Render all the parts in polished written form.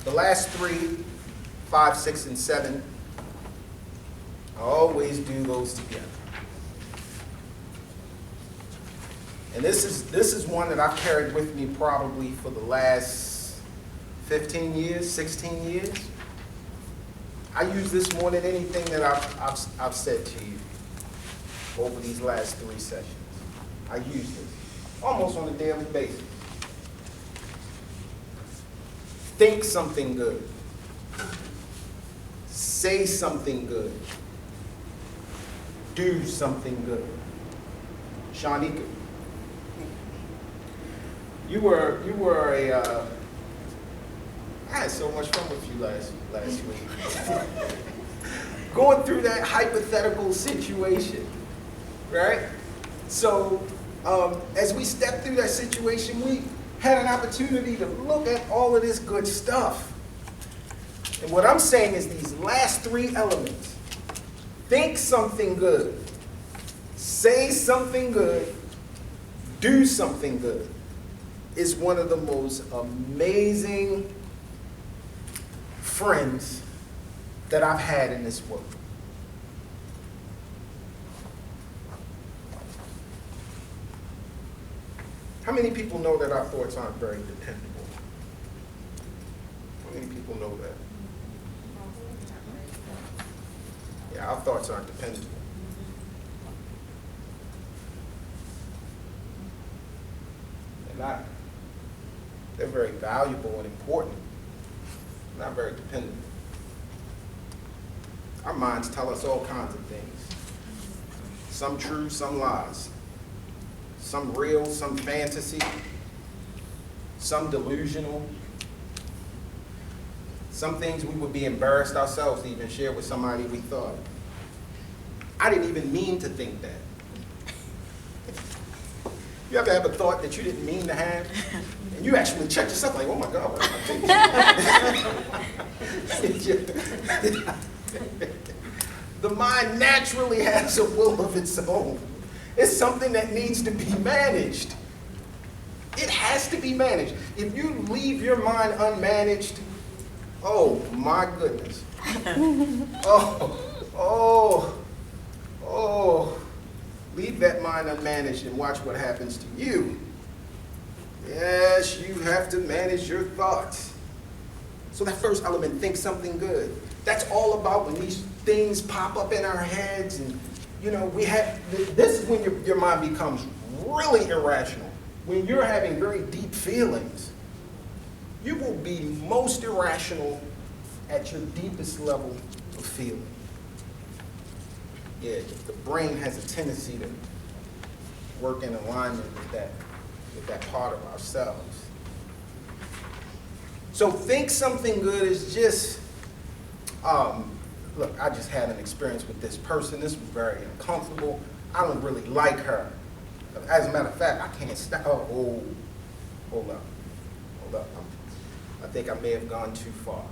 The last 3, 5, 6, and 7, I always do those together. And this is one that I've carried with me probably for the last 15 years, 16 years. I use this more than anything that I've said to you over these last 3 sessions. I use this almost on a daily basis. Think something good. Say something good. Do something good. Shanika, you were a. I had so much fun with you last week. Going through that hypothetical situation, right? So as we stepped through that situation, we had an opportunity to look at all of this good stuff. And what I'm saying is these last 3 elements, think something good, say something good, do something good, is one of the most amazing friends that I've had in this world. How many people know that our thoughts aren't very dependable? How many people know that? Yeah, our thoughts aren't dependable. They're very valuable and important, not very dependable. Our minds tell us all kinds of things. Some true, some lies. Some real, some fantasy. Some delusional. Some things we would be embarrassed ourselves to even share with somebody we thought. I didn't even mean to think that. You ever have a thought that you didn't mean to have? And you actually check yourself like, oh my God, what am I thinking? The mind naturally has a will of its own. It's something that needs to be managed. It has to be managed. If you leave your mind unmanaged, oh my goodness. Leave that mind unmanaged and watch what happens to you. Yes, you have to manage your thoughts. So that first element, think something good. That's all about when these things pop up in our heads and, you know, this is when your mind becomes really irrational. When you're having very deep feelings, you will be most irrational at your deepest level of feeling. Yeah, the brain has a tendency to work in alignment with that part of ourselves. So think something good is just, look, I just had an experience with this person. This was very uncomfortable. I don't really like her. As a matter of fact, I can't stop. Oh, hold up. I think I may have gone too far.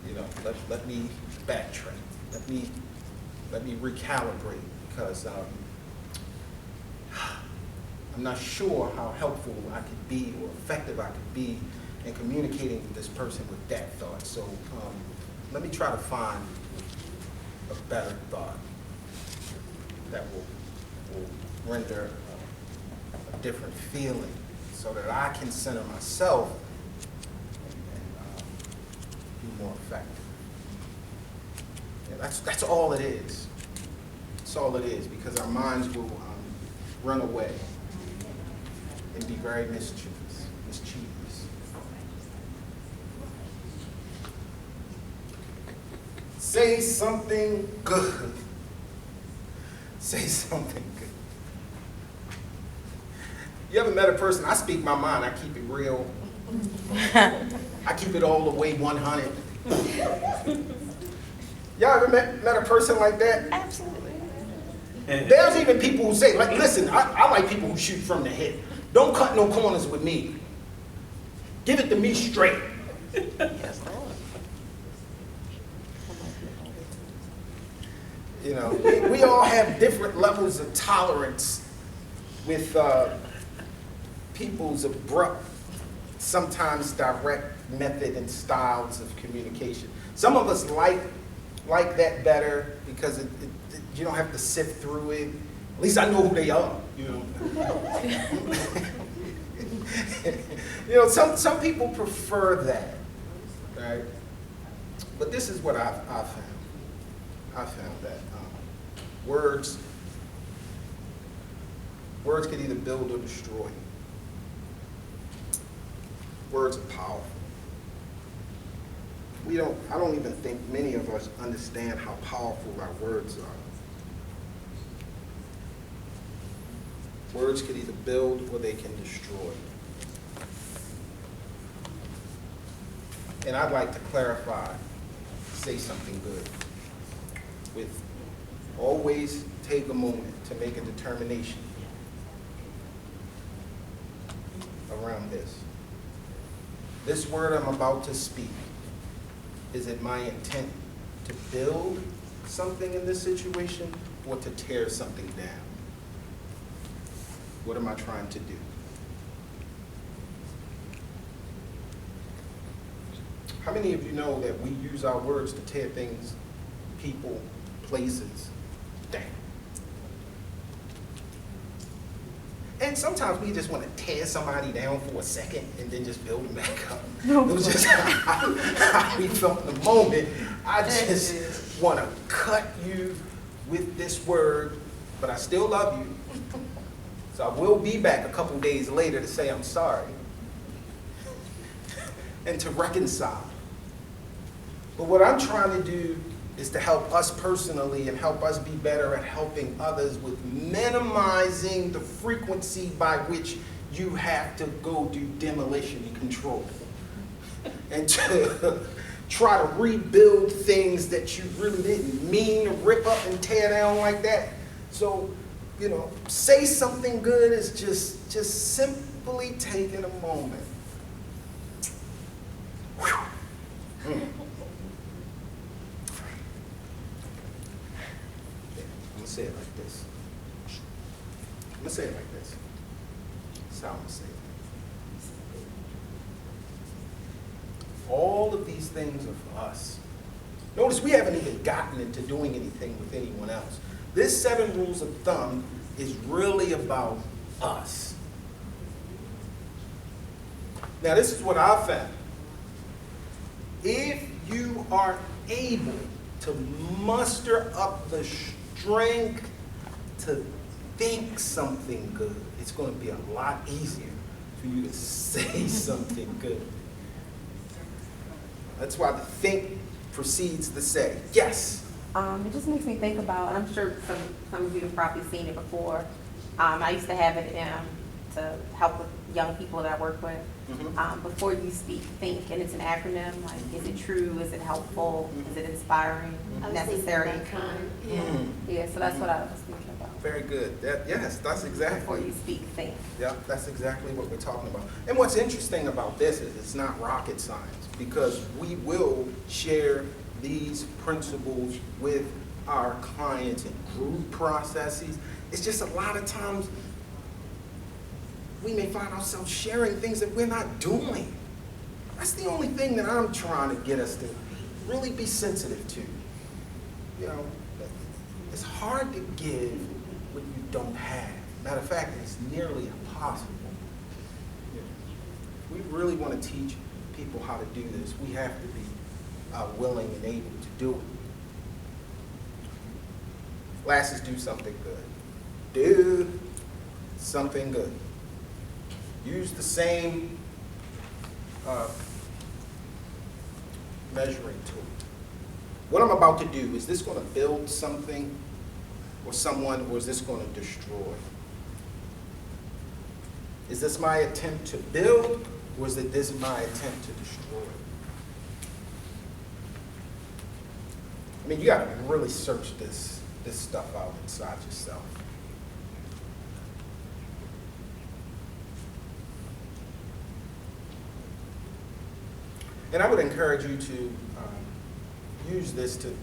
You know, let me backtrack. Let me recalibrate, because I'm not sure how helpful I could be or effective I could be in communicating with this person with that thought. So let me try to find a better thought that will render a different feeling so that I can center myself and be more effective. Yeah, that's all it is. That's all it is, because our minds will run away and be very mischievous. Say something good. Say something good. You ever met a person? I speak my mind. I keep it real. I keep it all the way 100. Y'all ever met a person like that? Absolutely. There's even people who say, like, listen, I like people who shoot from the hip. Don't cut no corners with me. Give it to me straight. Yes, Lord. You know, we all have different levels of tolerance with people's abrupt sometimes direct method and styles of communication. Some of us like that better because you don't have to sift through it. At least I know who they are, you know. You know, some people prefer that, right? But this is what I found. I found that words can either build or destroy. Words are powerful. I don't even think many of us understand how powerful our words are. Words can either build or they can destroy. And I'd like to clarify, say something good, with always take a moment to make a determination around this. This word I'm about to speak, is it my intent to build something in this situation or to tear something down? What am I trying to do? How many of you know that we use our words to tear things, people, places down? And sometimes we just want to tear somebody down for a second and then just build them back up. It was just how we felt in the moment. I just want to cut you with this word, but I still love you. So I will be back a couple days later to say I'm sorry and to reconcile. But what I'm trying to do is to help us personally and help us be better at helping others with minimizing the frequency by which you have to go do demolition control and to try to rebuild things that you really didn't mean to rip up and tear down like that. So, you know, say something good is just simply taking a moment. Whew. I'm gonna say it like this. I'm gonna say it like this. That's how I'm gonna say it. All of these things are for us. Notice we haven't even gotten into doing anything with anyone else. This 7 rules of thumb is really about us. Now this is what I found. If you are able to muster up the strength to think something good, it's going to be a lot easier for you to say something good. That's why the think precedes the say. Yes? It just makes me think about, and I'm sure some of you have probably seen it before. I used to have it to help with young people that I work with. Before you speak, think, and it's an acronym. Like, is it true? Is it helpful? Is it inspiring? Necessary? Yeah. So that's what I was thinking about. Very good. Yes, that's exactly. Before you speak, think. Yeah, that's exactly what we're talking about. And what's interesting about this is it's not rocket science, because we will share these principles with our clients in group processes. It's just a lot of times we may find ourselves sharing things that we're not doing. That's the only thing that I'm trying to get us to really be sensitive to. You know, it's hard to give what you don't have. Matter of fact, it's nearly impossible. You know, we really want to teach people how to do this. We have to be willing and able to do it. Last is do something good. Do something good. Use the same measuring tool. What I'm about to do, is this going to build something or someone, or is this going to destroy? Is this my attempt to build, or is this my attempt to destroy? I mean, you got to really search this stuff out inside yourself. And I would encourage you to use this to,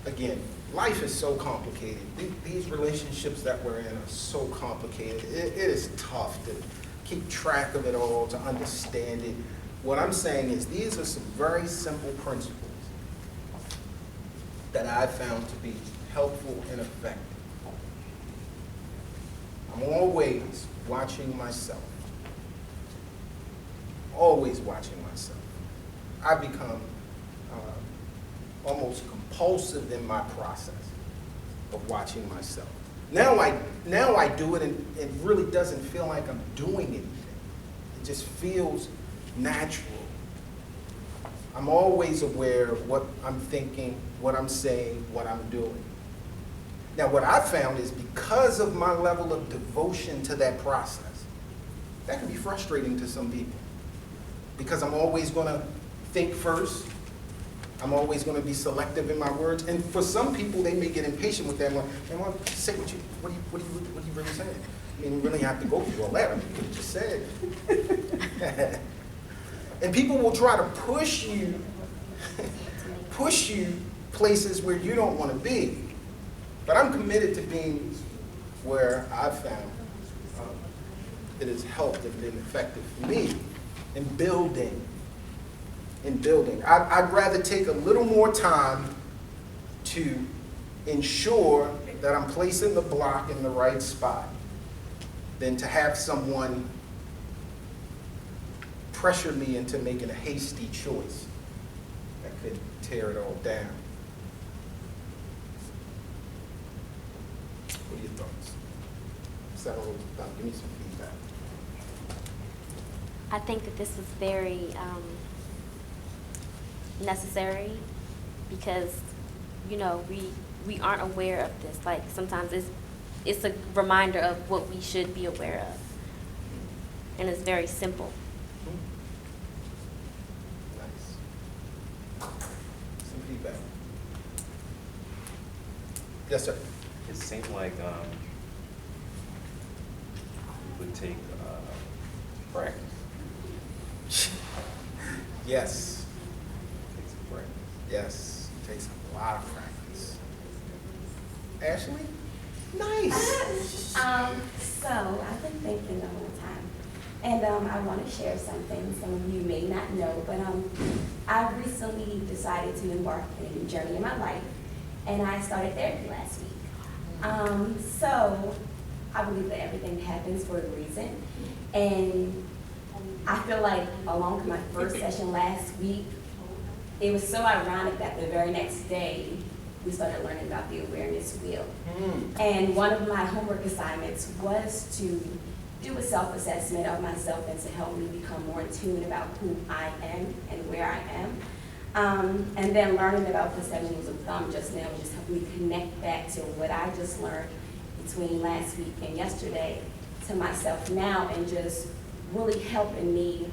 again, life is so complicated. These relationships that we're in are so complicated. It is tough keep track of it all, to understand it. What I'm saying is these are some very simple principles that I found to be helpful and effective. I'm always watching myself. Always watching myself. I become almost compulsive in my process of watching myself. Now I do it, and it really doesn't feel like I'm doing anything. It just feels natural. I'm always aware of what I'm thinking, what I'm saying, what I'm doing. Now, what I found is because of my level of devotion to that process, that can be frustrating to some people. Because I'm always going to think first. I'm always going to be selective in my words. And for some people, they may get impatient with that. I'm like, man, well, say what you really saying? I mean, we really have to go through all that. I mean, you just said. And people will try to push you places where you don't want to be. But I'm committed to being where I've found it has helped and been effective for me in building. I'd rather take a little more time to ensure that I'm placing the block in the right spot than to have someone pressure me into making a hasty choice that could tear it all down. What are your thoughts? Settle down, give me some feedback. I think that this was very necessary because, you know, we aren't aware of this. Like sometimes it's a reminder of what we should be aware of, and it's very simple. Nice. Some feedback. Yes, sir. It seemed like it would take practice. Yes. It takes practice. Yes. It takes a lot of practice. Ashley? Nice. So I've been thinking the whole time, and I want to share something. Some of you may not know, but I recently decided to embark on a new journey in my life, and I started therapy last week. So I believe that everything happens for a reason, and I feel like along with my first session last week, it was so ironic that the very next day we started learning about the awareness wheel. And one of my homework assignments was to do a self-assessment of myself and to help me become more in tune about who I am and where I am. And then learning about the 7 rules of thumb just now just helped me connect back to what I just learned between last week and yesterday to myself now, and just really helping me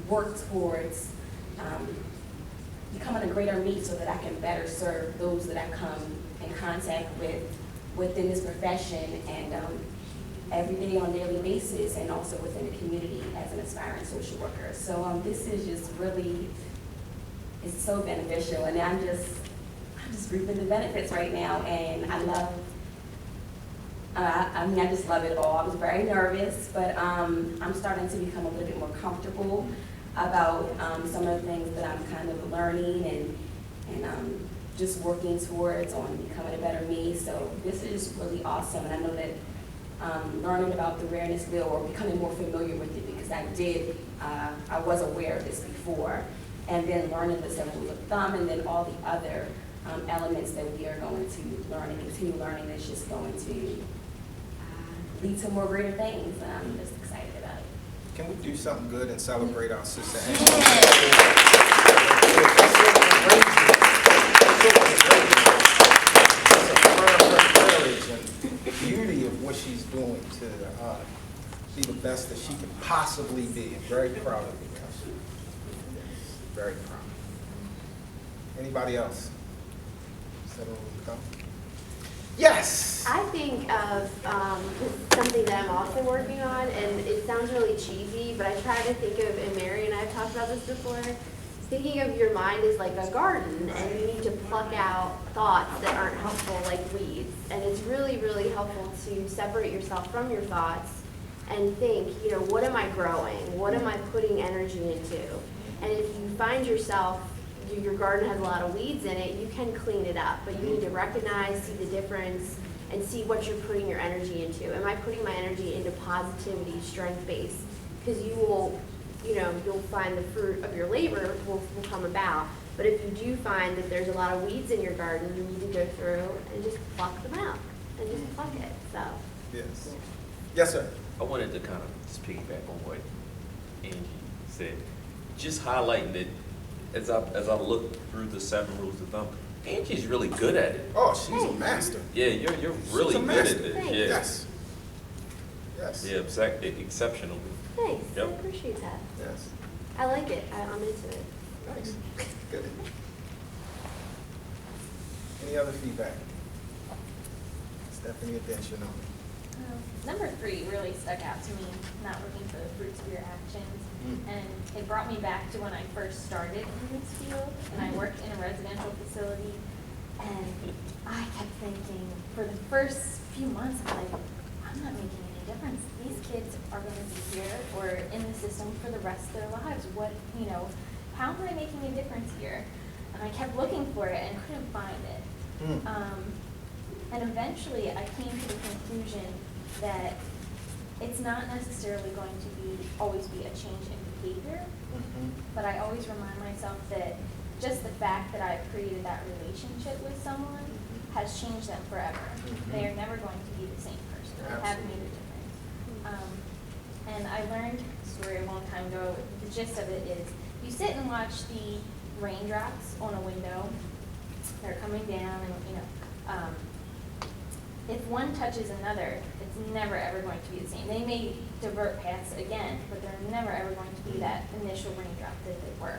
work towards becoming a greater me so that I can better serve those that I come in contact with within this profession and every day on a daily basis, and also within the community as an aspiring social worker. So this is just really, it's so beneficial, and I'm just reaping the benefits right now, and I love, I just love it all. I was very nervous, but I'm starting to become a little bit more comfortable about some of the things that I'm kind of learning and just working towards on becoming a better me. So this is really awesome, and I know that learning about the awareness wheel or becoming more familiar with it, because I was aware of this before, and then learning the 7 rules of thumb, and then all the other elements that we are going to learn and continue learning that's just going to lead to more greater things, and I'm just excited about it. Can we do something good and celebrate our sister Ashley? It's a courage and beauty of what she's doing to be the best that she can possibly be. I'm very proud of you, Ashley. Very proud. Anybody else? Yes. I think of something that I'm also working on, and it sounds really cheesy, but I try to think of, and Mary and I have talked about this before, thinking of your mind as like a garden, and you need to pluck out thoughts that aren't helpful, like weeds. And it's really, really helpful to separate yourself from your thoughts and think, you know, what am I growing? What am I putting energy into? And if you find yourself, your garden has a lot of weeds in it, you can clean it up, but you need to recognize, see the difference, and see what you're putting your energy into. Am I putting my energy into positivity, strength-based? Because you will, you know, you'll find the fruit of your labor will come about. But if you do find that there's a lot of weeds in your garden, you need to go through and just pluck them out and just pluck it, so. Yes. Yes, sir. I wanted to kind of just piggyback on what Angie said, just highlighting that as I look through the 7 rules of thumb, Angie's really good at it. Oh, she's a master. Yeah, you're really a good master. at this. Thanks. Yeah. Yes. Yes. Yeah, exceptional. Thanks, I Yep. appreciate that. Yes. I like it, I'm into it. Nice. Good. Any other feedback? Stephanie Attention on. Number 3 really stuck out to me, not looking for the fruits of your actions. Mm. And it brought me back to when I first started in this field, and I worked in a residential facility. And I kept thinking, for the first few months, I'm like, I'm not making any difference. These kids are going to be here or in the system for the rest of their lives. What, you know, how am I making a difference here? And I kept looking for it and couldn't find it. And eventually I came to the conclusion that it's not necessarily going to always be a change in behavior, but I always remind myself that just the fact that I've created that relationship with someone has changed them forever. They are never going to be the same person. They have made a difference. And I learned a story a long time ago. The gist of it is you sit and watch the raindrops on a window. They're coming down, and you know, if one touches another, it's never ever going to be the same. They may divert paths again, but they're never ever going to be that initial raindrop that they were.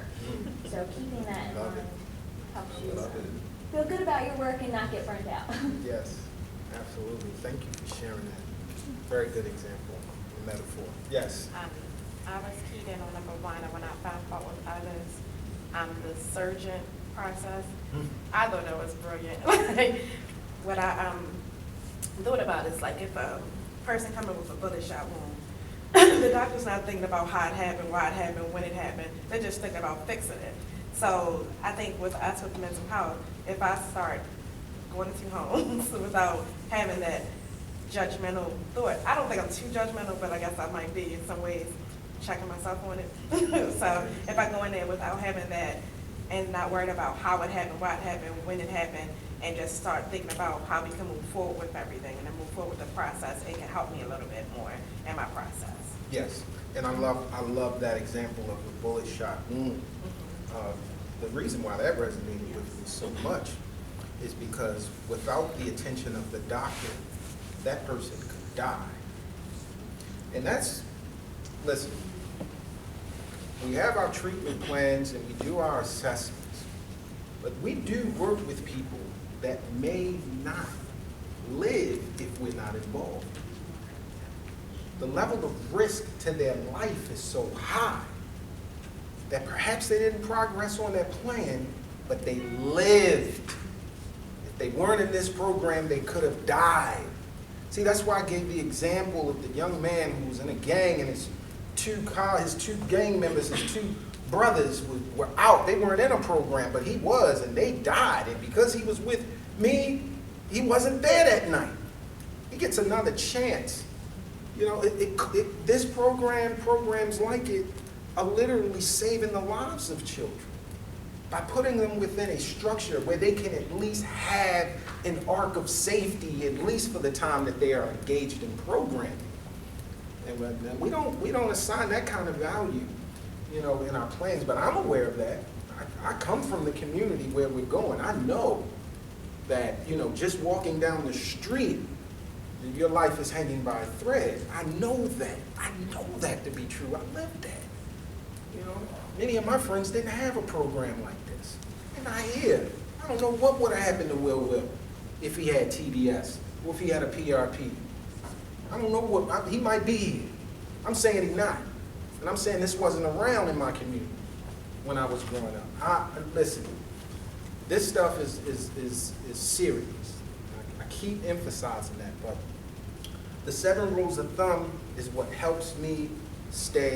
So keeping that in Love mind it. helps I you love it. feel good about your work and not get burnt out. Yes, absolutely. Thank you for sharing that. Very good example, metaphor. Yes. I was keyed in on number 1, and when I found fault with others, the surgeon process. I thought that was brilliant. Like, what I thought about is like if a person coming with a bullet shot wound, the doctor's not thinking about how it happened, why it happened, when it happened. They're just thinking about fixing it. So I think with us with mental health, if I start going into homes without having that judgmental thought, I don't think I'm too judgmental, but I guess I might be in some ways, checking myself on it. So if I go in there without having that and not worried about how it happened, why it happened, when it happened, and just start thinking about how we can move forward with everything and then move forward with the process, it can help me a little bit more in my process. Yes, and I love that example of the bullet shot wound. The reason why that resonated with me so much is because without the attention of the doctor, that person could die. And that's, listen, we have our treatment plans and we do our assessments, but we do work with people that may not live if we're not involved. The level of risk to their life is so high that perhaps they didn't progress on their plan, but they lived. If they weren't in this program, they could have died. See, that's why I gave the example of the young man who was in a gang and his two gang members, his 2 brothers were out. They weren't in a program, but he was, and they died. And because he was with me, he wasn't there that night. He gets another chance. You know, this programs like it, are literally saving the lives of children by putting them within a structure where they can at least have an arc of safety, at least for the time that they are engaged in programming. And we don't assign that kind of value, you know, in our plans, but I'm aware of that. I come from the community where we're going. I know that, you know, just walking down the street, your life is hanging by a thread. I know that. I know that to be true. I lived that. You know, many of my friends didn't have a program like this. And I don't know what would have happened to Will if he had TDS or if he had a PRP. I don't know he might be here. I'm saying he's not. And I'm saying this wasn't around in my community when I was growing up. Listen, this stuff is serious. I keep emphasizing that, but The 7 rules of thumb is what helps me stay